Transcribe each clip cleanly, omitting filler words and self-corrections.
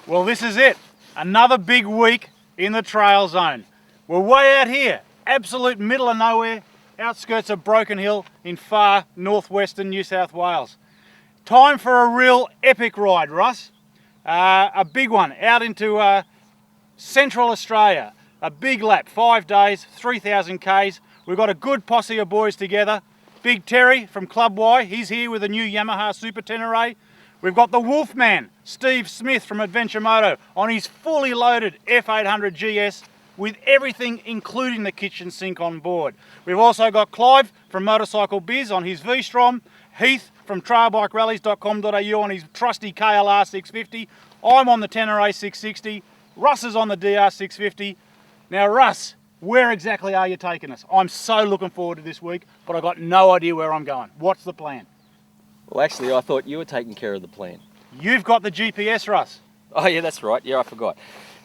Well, this is it. Another big week in the trail zone. We're way out here, absolute middle of nowhere, outskirts of Broken Hill in far northwestern New South Wales. Time for a real epic ride, Russ. A big one out into Central Australia. A big lap, 5 days, 3,000 Ks. We've got a good posse of boys together. Big Terry from Club Y, he's here with a new Yamaha Super Tenere. We've got the Wolfman, Steve Smith from Adventure Moto on his fully loaded F800 GS with everything including the kitchen sink on board. We've also got Clive from Motorcycle Biz on his V-Strom, Heath from trailbikerallies.com.au on his trusty KLR 650. I'm on the Tenere 660. Russ is on the DR 650. Now Russ, where exactly are you taking us? I'm so looking forward to this week, but I've got no idea where I'm going. What's the plan? Well, actually, I thought you were taking care of the plan. You've got the GPS, Russ. Oh, yeah, that's right. Yeah, I forgot.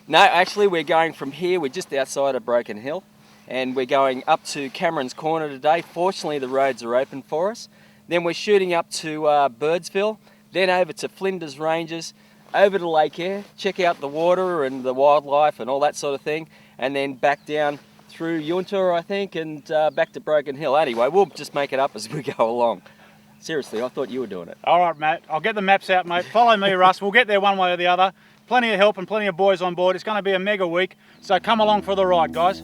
No, actually, we're going from here. We're just outside of Broken Hill, and we're going up to Cameron's Corner today. Fortunately, the roads are open for us. Then we're shooting up to Birdsville, then over to Flinders Ranges, over to Lake Eyre, check out the water and the wildlife and all that sort of thing, and then back down through Yunta, I think, and back to Broken Hill. Anyway, we'll just make it up as we go along. Seriously, I thought you were doing it. All right, Matt. I'll get the maps out, mate. Follow me, Russ. We'll get there one way or the other. Plenty of help and plenty of boys on board. It's going to be a mega week, so come along for the ride, guys.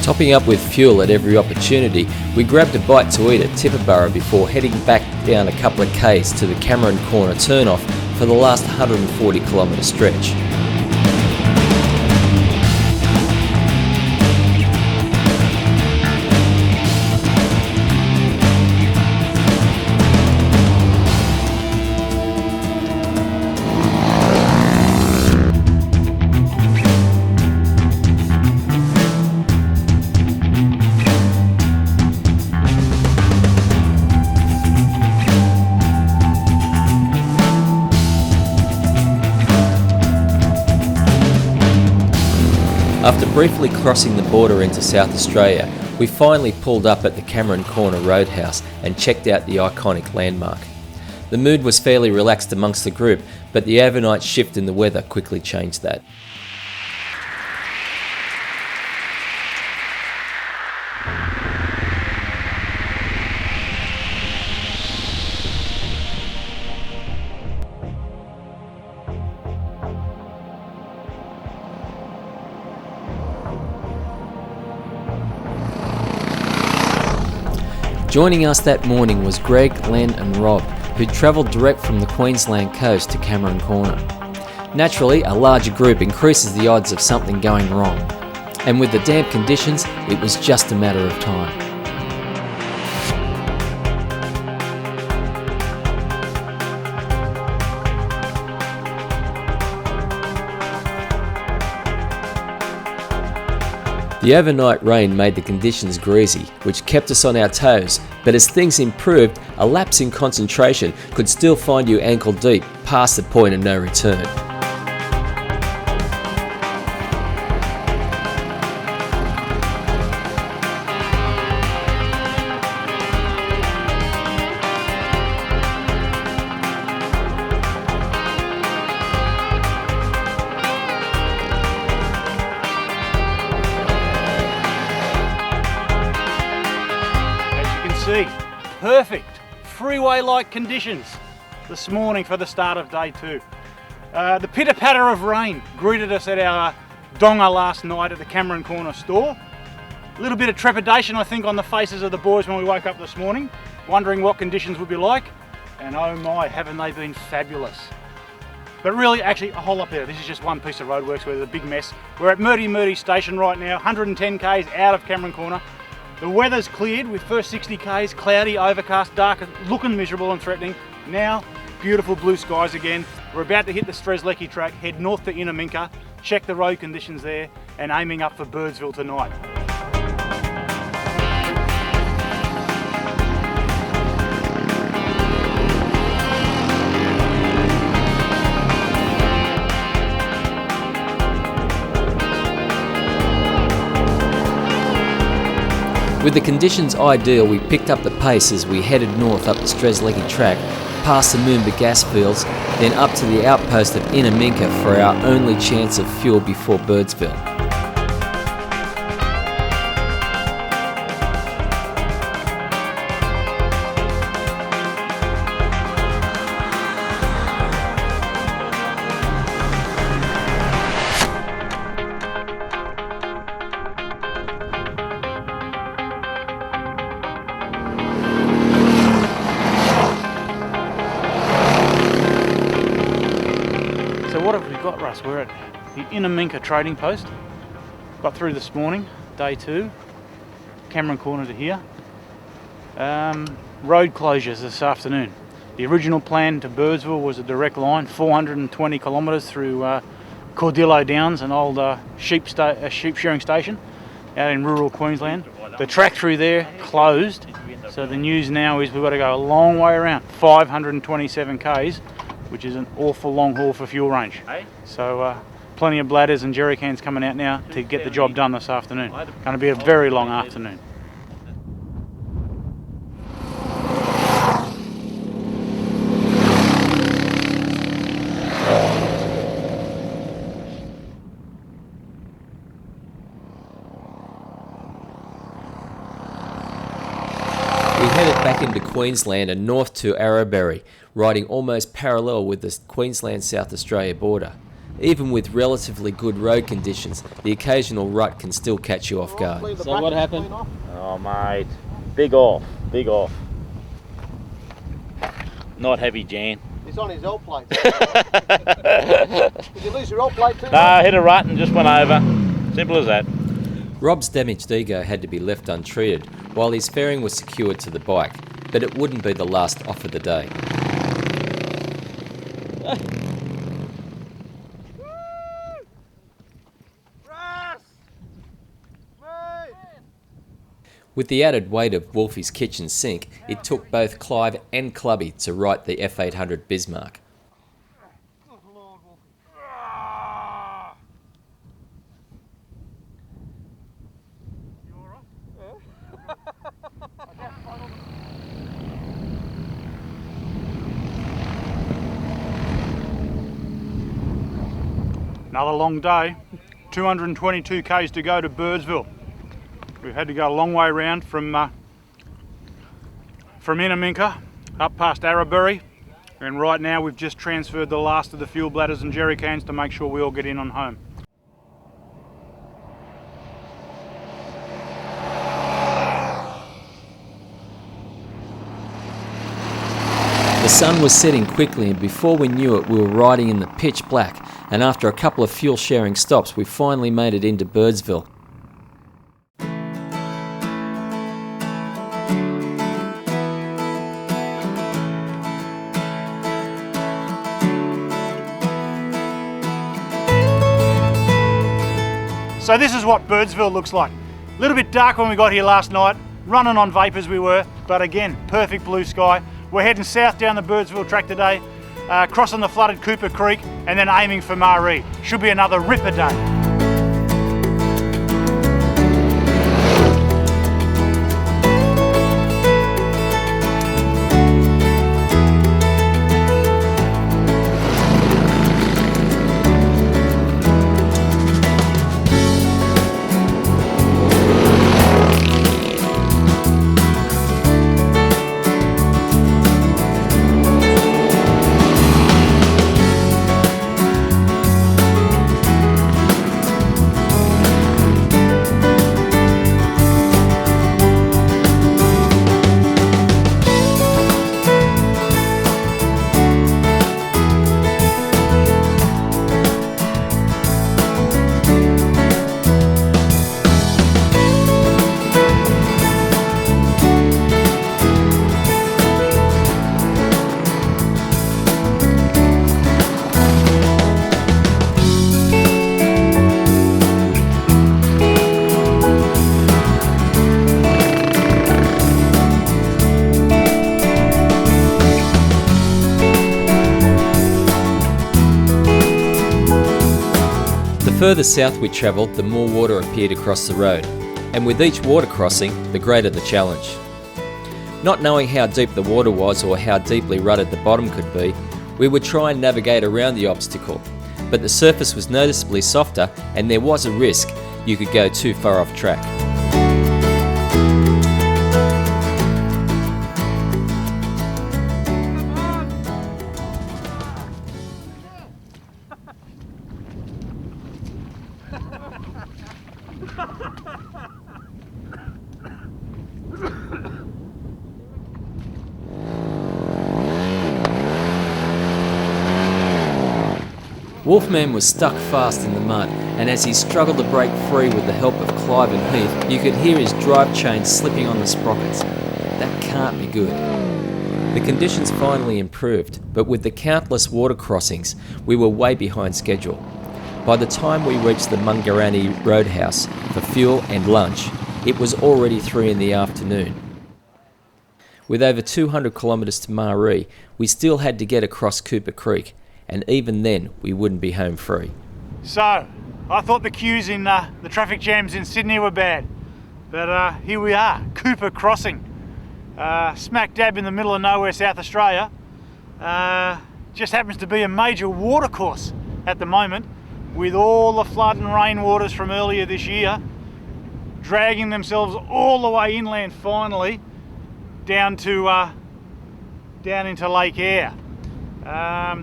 Topping up with fuel at every opportunity, we grabbed a bite to eat at Tipperburra before heading back down a couple of Ks to the Cameron Corner turnoff for the last 140 kilometre stretch. After briefly crossing the border into South Australia, we finally pulled up at the Cameron Corner Roadhouse and checked out the iconic landmark. The mood was fairly relaxed amongst the group, but the overnight shift in the weather quickly changed that. Joining us that morning was Greg, Len and Rob, who'd travelled direct from the Queensland coast to Cameron Corner. Naturally, a larger group increases the odds of something going wrong, and with the damp conditions, it was just a matter of time. The overnight rain made the conditions greasy, which kept us on our toes, but as things improved, a lapse in concentration could still find you ankle deep past the point of no return. Perfect freeway-like conditions this morning for the start of day 2. The pitter-patter of rain greeted us at our donga last night at the Cameron Corner store. A little bit of trepidation, I think, on the faces of the boys when we woke up this morning, wondering what conditions would be like. And oh my, haven't they been fabulous. But really, actually, a whole lot better. This is just one piece of roadworks where there's a big mess. We're at Maree Station right now, 110 k's out of Cameron Corner. The weather's cleared with first 60 k's, cloudy, overcast, dark, looking miserable and threatening. Now, beautiful blue skies again. We're about to hit the Strzelecki track, head north to Inaminka, check the road conditions there, and aiming up for Birdsville tonight. With the conditions ideal, we picked up the pace as we headed north up the Strzelecki track, past the Moomba gas fields, then up to the outpost of Inaminka for our only chance of fuel before Birdsville. So what have we got, Russ? We're at the Inaminka trading post. Got through this morning, day 2. Cameron Corner to here. Road closures this afternoon. The original plan to Birdsville was a direct line, 420 kilometres through Cordillo Downs, an old sheep shearing station out in rural Queensland. The track through there closed, so the news now is we've got to go a long way around, 527 k's, which is an awful long haul for fuel range. So plenty of bladders and jerry cans coming out now to get the job done this afternoon. Going to be a very long afternoon. We headed back into Queensland and north to Arrowberry, riding almost parallel with the Queensland-South Australia border. Even with relatively good road conditions, the occasional rut can still catch you off guard. So what happened? Oh mate, big off. Not heavy, Jan. He's on his L plate. Did you lose your L plate too? Nah, hit a rut and just went over. Simple as that. Rob's damaged ego had to be left untreated, while his fairing was secured to the bike, but it wouldn't be the last off of the day. With the added weight of Wolfie's kitchen sink, it took both Clive and Clubby to right the F800 Bismarck. Another long day, 222 k's to go to Birdsville. We've had to go a long way around from Inaminka up past Arrowberry, and right now we've just transferred the last of the fuel bladders and jerry cans to make sure we all get in on home. The sun was setting quickly, and before we knew it we were riding in the pitch black, and after a couple of fuel sharing stops we finally made it into Birdsville. So this is what Birdsville looks like. A little bit dark when we got here last night, running on vapours we were, but again, perfect blue sky. We're heading south down the Birdsville track today, crossing the flooded Cooper Creek and then aiming for Maree. Should be another ripper day. further south we travelled, the more water appeared across the road, and with each water crossing, the greater the challenge. Not knowing how deep the water was or how deeply rutted the bottom could be, we would try and navigate around the obstacle, but the surface was noticeably softer and there was a risk you could go too far off track. Wolfman was stuck fast in the mud, and as he struggled to break free with the help of Clive and Heath, you could hear his drive chain slipping on the sprockets. That can't be good. The conditions finally improved, but with the countless water crossings, we were way behind schedule. By the time we reached the Mungarani Roadhouse for fuel and lunch, it was already 3 in the afternoon. With over 200 kilometres to Maree, we still had to get across Cooper Creek, and even then we wouldn't be home free. So, I thought the queues in the traffic jams in Sydney were bad, but here we are, Cooper Crossing, smack dab in the middle of nowhere, South Australia. Just happens to be a major watercourse at the moment, with all the flood and rain waters from earlier this year dragging themselves all the way inland finally down into Lake Eyre.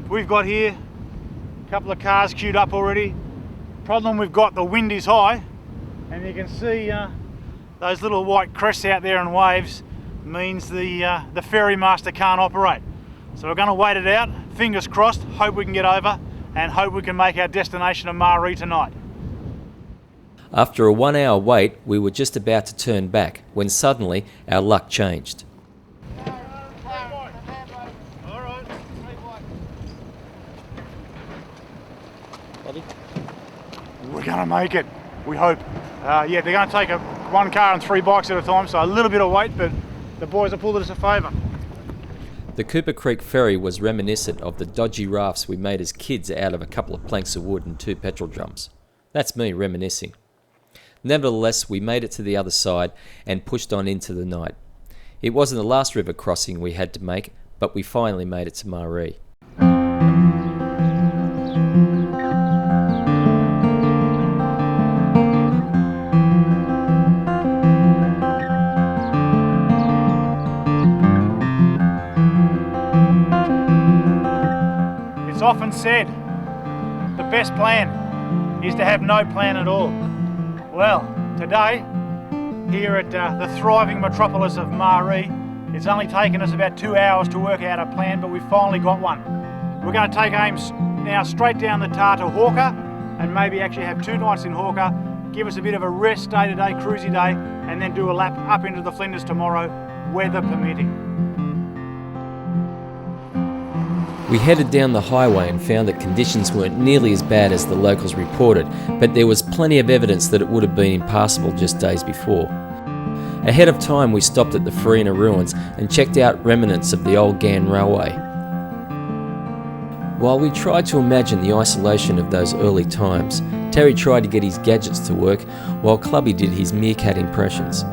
We've got here a couple of cars queued up already. Problem we've got, the wind is high, and you can see those little white crests out there and waves means the ferry master can't operate. So we're going to wait it out, fingers crossed, hope we can get over and hope we can make our destination of Maree tonight. After a 1 hour wait, we were just about to turn back when suddenly our luck changed. We're going to make it, we hope. Yeah, they're going to take one car and 3 bikes at a time, so a little bit of wait, but the boys have pulled us a favour. The Cooper Creek ferry was reminiscent of the dodgy rafts we made as kids out of a couple of planks of wood and 2 petrol drums. That's me reminiscing. Nevertheless, we made it to the other side and pushed on into the night. It wasn't the last river crossing we had to make, but we finally made it to Maree. It's often said, the best plan is to have no plan at all. Well, today, here at the thriving metropolis of Maree, it's only taken us about 2 hours to work out a plan, but we've finally got one. We're going to take aim now straight down the tar to Hawker, and maybe actually have 2 nights in Hawker, give us a bit of a rest day-to-day, cruisy day, and then do a lap up into the Flinders tomorrow, weather permitting. We headed down the highway and found that conditions weren't nearly as bad as the locals reported, but there was plenty of evidence that it would have been impassable just days before. Ahead of time, we stopped at the Farina ruins and checked out remnants of the old Ghan railway. While we tried to imagine the isolation of those early times, Terry tried to get his gadgets to work while Clubby did his meerkat impressions.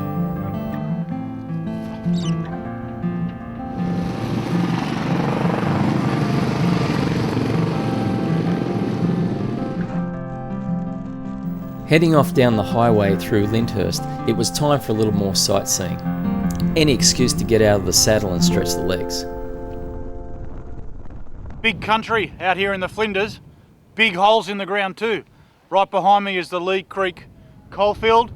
Heading off down the highway through Lyndhurst, it was time for a little more sightseeing. Any excuse to get out of the saddle and stretch the legs. Big country out here in the Flinders, big holes in the ground too. Right behind me is the Lee Creek coalfield.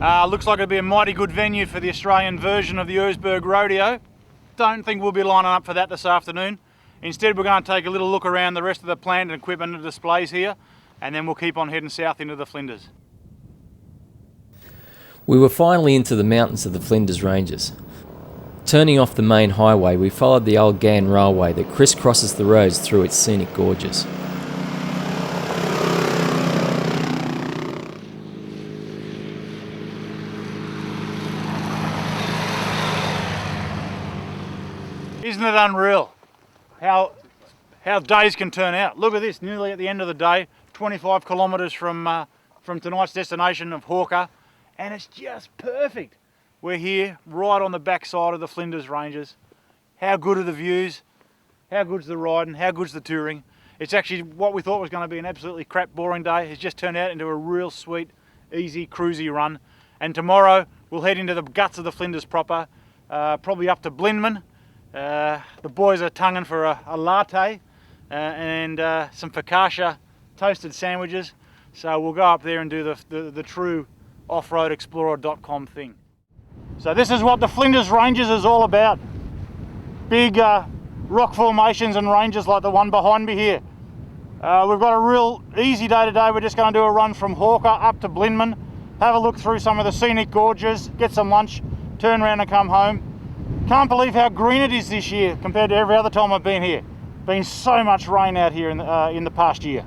Looks like it'll be a mighty good venue for the Australian version of the Erzberg Rodeo. Don't think we'll be lining up for that this afternoon. Instead, we're going to take a little look around the rest of the plant and equipment and displays here, and then we'll keep on heading south into the Flinders. We were finally into the mountains of the Flinders Ranges. Turning off the main highway, we followed the old Ghan railway that crisscrosses the roads through its scenic gorges. Isn't it unreal how days can turn out? Look at this, nearly at the end of the day, 25 kilometres from tonight's destination of Hawker, and it's just perfect. We're here right on the backside of the Flinders Ranges. How good are the views? How good's the riding? How good's the touring? It's actually what we thought was going to be an absolutely crap boring day. It's just turned out into a real sweet, easy, cruisy run. And tomorrow we'll head into the guts of the Flinders proper, probably up to Blinman. The boys are tonguing for a latte and some focaccia toasted sandwiches. So we'll go up there and do the true offroadexplorer.com thing. So this is what the Flinders Ranges is all about. Big rock formations and ranges like the one behind me here. We've got a real easy day today. We're just going to do a run from Hawker up to Blinman, have a look through some of the scenic gorges, get some lunch, turn around and come home. Can't believe how green it is this year compared to every other time I've been here. Been so much rain out here in the past year.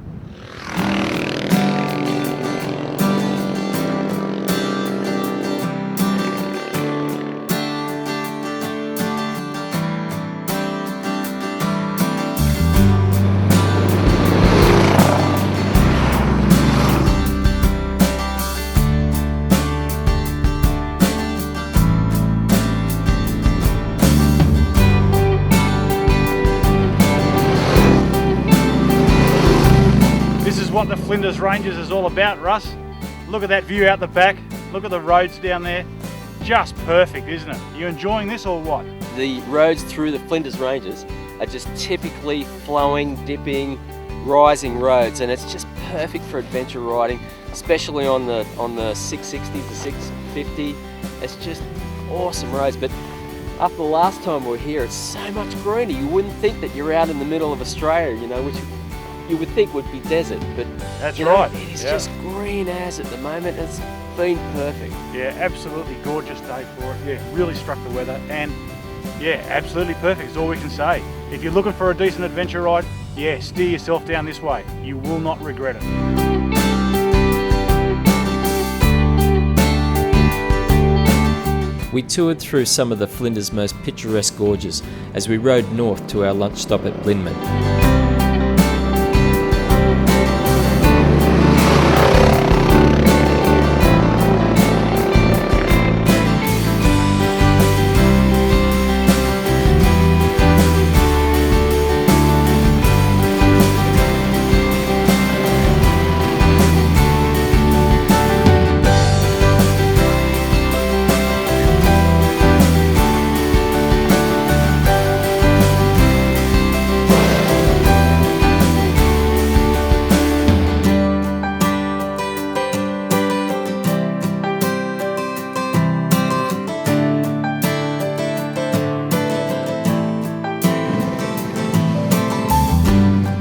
What the Flinders Ranges is all about, Russ. Look at that view out the back. Look at the roads down there. Just perfect, isn't it? You enjoying this or what? The roads through the Flinders Ranges are just typically flowing, dipping, rising roads, and it's just perfect for adventure riding, especially on the 660 to 650. It's just awesome roads. But after the last time we were here, it's so much greener. You wouldn't think that you're out in the middle of Australia, you know, which you would think would be desert, but that's right. It is just green as at the moment. It's been perfect. Yeah, absolutely gorgeous day for it. Yeah, really struck the weather, and yeah, absolutely perfect is all we can say. If you're looking for a decent adventure ride, yeah, steer yourself down this way. You will not regret it. We toured through some of the Flinders' most picturesque gorges as we rode north to our lunch stop at Blinman.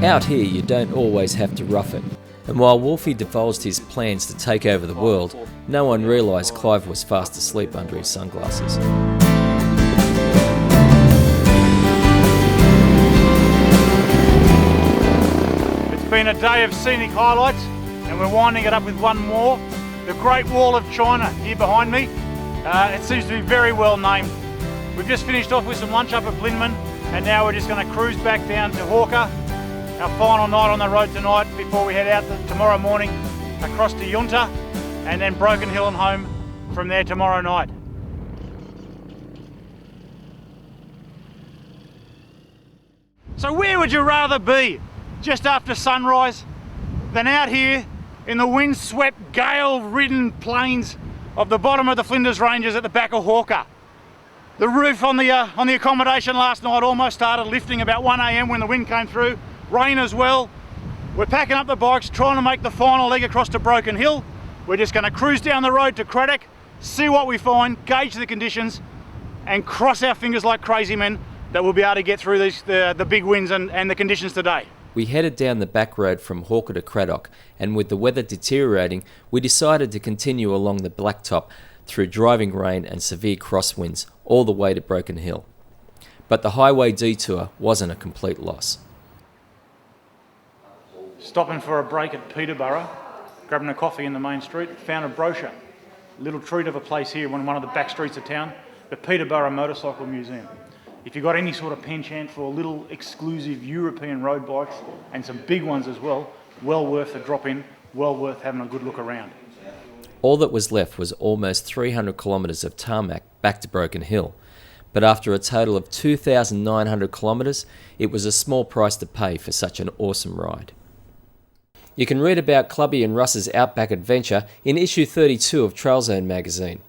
Out here you don't always have to rough it, and while Wolfie divulged his plans to take over the world, no one realised Clive was fast asleep under his sunglasses. It's been a day of scenic highlights, and we're winding it up with one more. The Great Wall of China here behind me. It seems to be very well named. We've just finished off with some lunch up at Blinman, and now we're just going to cruise back down to Hawker. Our final night on the road tonight before we head out tomorrow morning across to Yunta, and then Broken Hill and home from there tomorrow night. So where would you rather be just after sunrise than out here in the windswept, gale-ridden plains of the bottom of the Flinders Ranges at the back of Hawker? The roof on the accommodation last night almost started lifting about 1 AM when the wind came through. Rain as well. We're packing up the bikes, trying to make the final leg across to Broken Hill. We're just going to cruise down the road to Craddock, see what we find, gauge the conditions, and cross our fingers like crazy men that we'll be able to get through the big winds and the conditions today. We headed down the back road from Hawker to Craddock, and with the weather deteriorating, we decided to continue along the blacktop through driving rain and severe crosswinds all the way to Broken Hill. But the highway detour wasn't a complete loss. Stopping for a break at Peterborough, grabbing a coffee in the main street, found a brochure. A little treat of a place here in one of the back streets of town, the Peterborough Motorcycle Museum. If you've got any sort of penchant for little exclusive European road bikes and some big ones as well, well worth a drop in, well worth having a good look around. All that was left was almost 300 kilometres of tarmac back to Broken Hill, but after a total of 2,900 kilometres, it was a small price to pay for such an awesome ride. You can read about Clubby and Russ's Outback adventure in issue 32 of Trailzone magazine.